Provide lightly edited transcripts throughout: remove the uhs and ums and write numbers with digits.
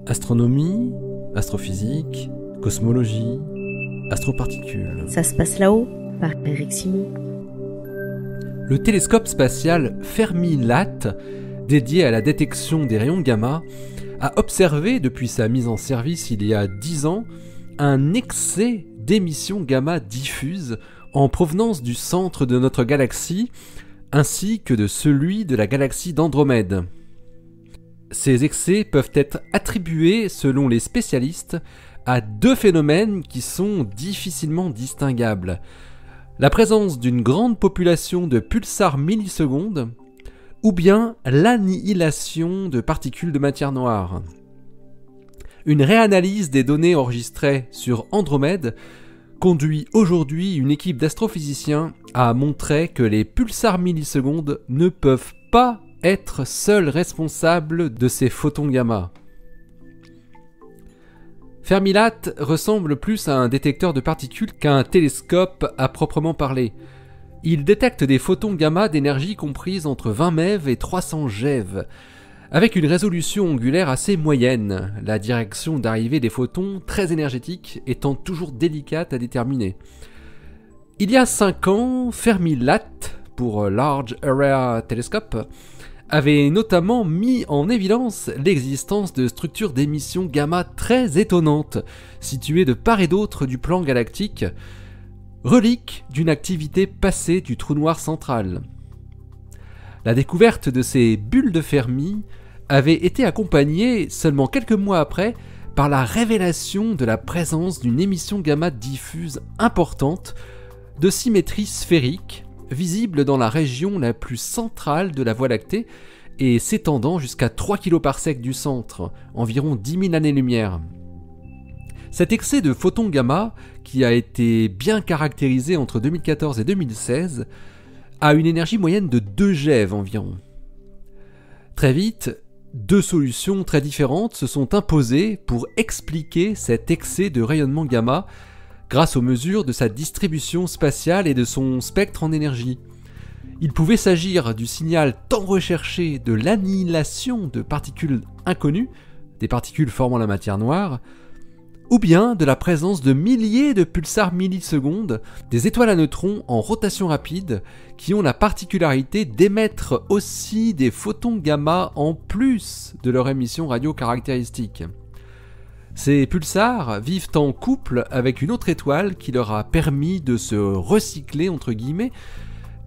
Astronomie, astrophysique, cosmologie, astroparticules. Ça se passe là-haut, par Eric Simon. Le télescope spatial Fermi-LAT, dédié à la détection des rayons gamma, a observé depuis sa mise en service il y a 10 ans un excès d'émissions gamma diffuses en provenance du centre de notre galaxie ainsi que de celui de la galaxie d'Andromède. Ces excès peuvent être attribués, selon les spécialistes, à deux phénomènes qui sont difficilement distinguables. La présence d'une grande population de pulsars millisecondes ou bien l'annihilation de particules de matière noire. Une réanalyse des données enregistrées sur Andromède conduit aujourd'hui une équipe d'astrophysiciens à montrer que les pulsars millisecondes ne peuvent pas être seuls responsables de ces photons gamma. Fermi-LAT ressemble plus à un détecteur de particules qu'à un télescope à proprement parler. Il détecte des photons gamma d'énergie comprise entre 20 MeV et 300 GeV, avec une résolution angulaire assez moyenne, la direction d'arrivée des photons très énergétiques étant toujours délicate à déterminer. Il y a 5 ans, Fermi-LAT, pour Large Area Telescope, avait notamment mis en évidence l'existence de structures d'émission gamma très étonnantes, situées de part et d'autre du plan galactique, reliques d'une activité passée du trou noir central. La découverte de ces bulles de Fermi avait été accompagnée, seulement quelques mois après, par la révélation de la présence d'une émission gamma diffuse importante de symétrie sphérique, visible dans la région la plus centrale de la Voie lactée et s'étendant jusqu'à 3 kPa du centre, environ 10 000 années-lumière. Cet excès de photons gamma, qui a été bien caractérisé entre 2014 et 2016, a une énergie moyenne de 2 GeV environ. Très vite, deux solutions très différentes se sont imposées pour expliquer cet excès de rayonnement gamma grâce aux mesures de sa distribution spatiale et de son spectre en énergie. Il pouvait s'agir du signal tant recherché de l'annihilation de particules inconnues, des particules formant la matière noire, ou bien de la présence de milliers de pulsars millisecondes, des étoiles à neutrons en rotation rapide, qui ont la particularité d'émettre aussi des photons gamma en plus de leur émission radio caractéristique. Ces pulsars vivent en couple avec une autre étoile qui leur a permis de se recycler entre guillemets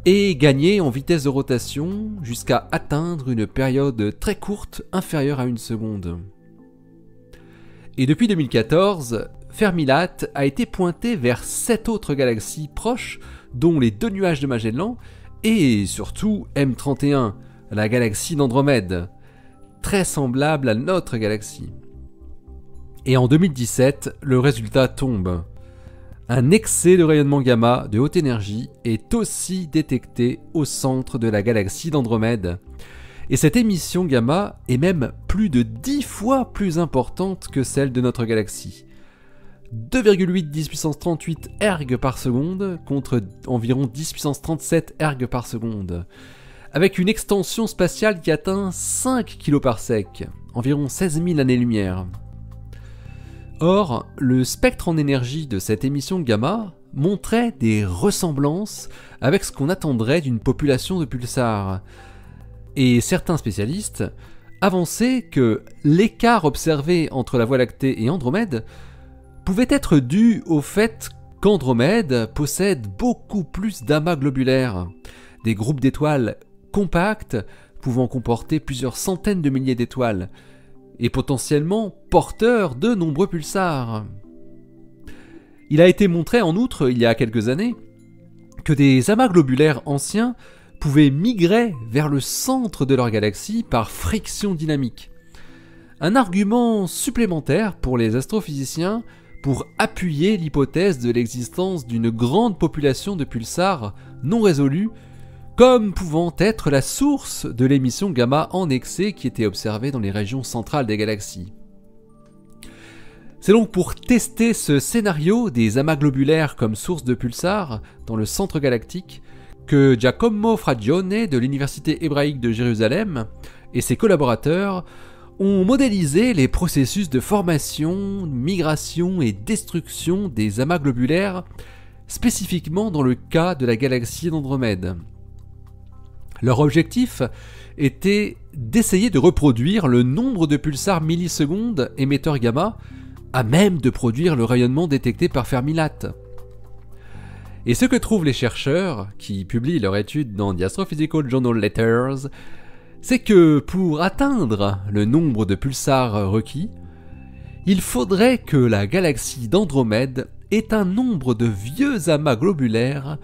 et gagner en vitesse de rotation jusqu'à atteindre une période très courte inférieure à 1 seconde. Et depuis 2014, Fermi-LAT a été pointé vers 7 autres galaxies proches, dont les 2 nuages de Magellan et surtout M31, la galaxie d'Andromède, très semblable à notre galaxie. Et en 2017, le résultat tombe. Un excès de rayonnement gamma de haute énergie est aussi détecté au centre de la galaxie d'Andromède. Et cette émission gamma est même plus de 10 fois plus importante que celle de notre galaxie. 2,8 10 puissance 38 erg par seconde contre environ 10 puissance 37 erg par seconde, avec une extension spatiale qui atteint 5 kPa, environ 16 000 années-lumière. Or, le spectre en énergie de cette émission gamma montrait des ressemblances avec ce qu'on attendrait d'une population de pulsars. Et certains spécialistes avançaient que l'écart observé entre la Voie lactée et Andromède pouvait être dû au fait qu'Andromède possède beaucoup plus d'amas globulaires, des groupes d'étoiles compacts pouvant comporter plusieurs centaines de milliers d'étoiles, et potentiellement porteurs de nombreux pulsars. Il a été montré en outre, il y a quelques années, que des amas globulaires anciens pouvaient migrer vers le centre de leur galaxie par friction dynamique. Un argument supplémentaire pour les astrophysiciens pour appuyer l'hypothèse de l'existence d'une grande population de pulsars non résolus comme pouvant être la source de l'émission gamma en excès qui était observée dans les régions centrales des galaxies. C'est donc pour tester ce scénario des amas globulaires comme source de pulsars dans le centre galactique que Giacomo Fragione de l'Université hébraïque de Jérusalem et ses collaborateurs ont modélisé les processus de formation, migration et destruction des amas globulaires, spécifiquement dans le cas de la galaxie d'Andromède. Leur objectif était d'essayer de reproduire le nombre de pulsars millisecondes émetteurs gamma à même de produire le rayonnement détecté par Fermi-LAT. Et ce que trouvent les chercheurs, qui publient leur étude dans The Astrophysical Journal Letters, c'est que pour atteindre le nombre de pulsars requis, il faudrait que la galaxie d'Andromède ait un nombre de vieux amas globulaires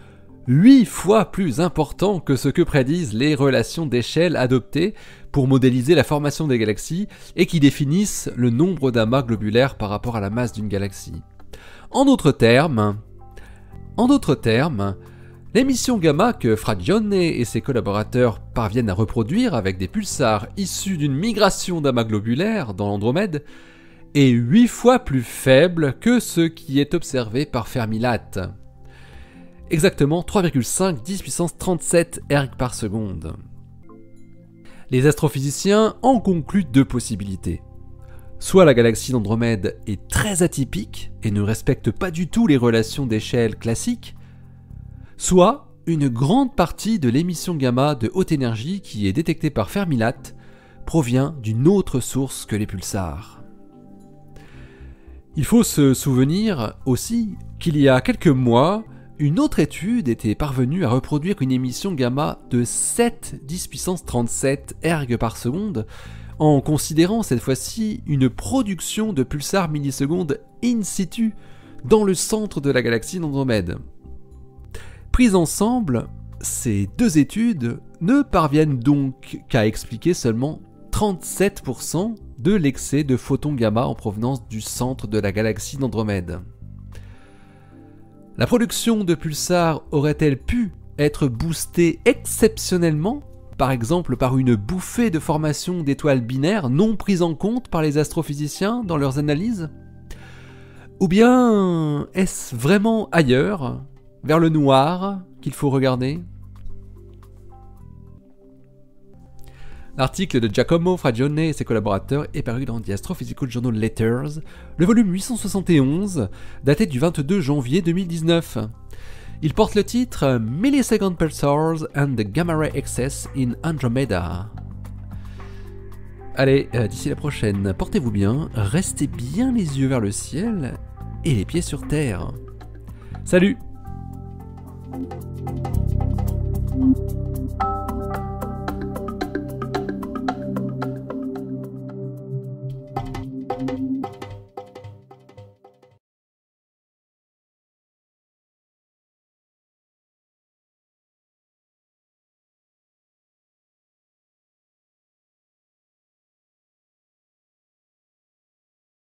8 fois plus important que ce que prédisent les relations d'échelle adoptées pour modéliser la formation des galaxies et qui définissent le nombre d'amas globulaires par rapport à la masse d'une galaxie. En d'autres termes, l'émission gamma que Fragione et ses collaborateurs parviennent à reproduire avec des pulsars issus d'une migration d'amas globulaires dans l'Andromède est 8 fois plus faible que ce qui est observé par Fermi-LAT. Exactement 3,5 10 puissance 37 erg par seconde. Les astrophysiciens en concluent 2 possibilités. Soit la galaxie d'Andromède est très atypique et ne respecte pas du tout les relations d'échelle classiques, soit une grande partie de l'émission gamma de haute énergie qui est détectée par Fermi-LAT provient d'une autre source que les pulsars. Il faut se souvenir aussi qu'il y a quelques mois, une autre étude était parvenue à reproduire une émission gamma de 7 10 puissance 37 erg par seconde en considérant cette fois-ci une production de pulsars millisecondes in situ dans le centre de la galaxie d'Andromède. Prises ensemble, ces 2 études ne parviennent donc qu'à expliquer seulement 37% de l'excès de photons gamma en provenance du centre de la galaxie d'Andromède. La production de pulsars aurait-elle pu être boostée exceptionnellement, par exemple par une bouffée de formation d'étoiles binaires non prises en compte par les astrophysiciens dans leurs analyses ? Ou bien est-ce vraiment ailleurs, vers le noir, qu'il faut regarder ? L'article de Giacomo Fragione et ses collaborateurs est paru dans The Astrophysical Journal Letters, le volume 871, daté du 22 janvier 2019. Il porte le titre Millisecond Pulsars and the Gamma Ray Excess in Andromeda. Allez, d'ici la prochaine, portez-vous bien, restez bien les yeux vers le ciel et les pieds sur terre. Salut!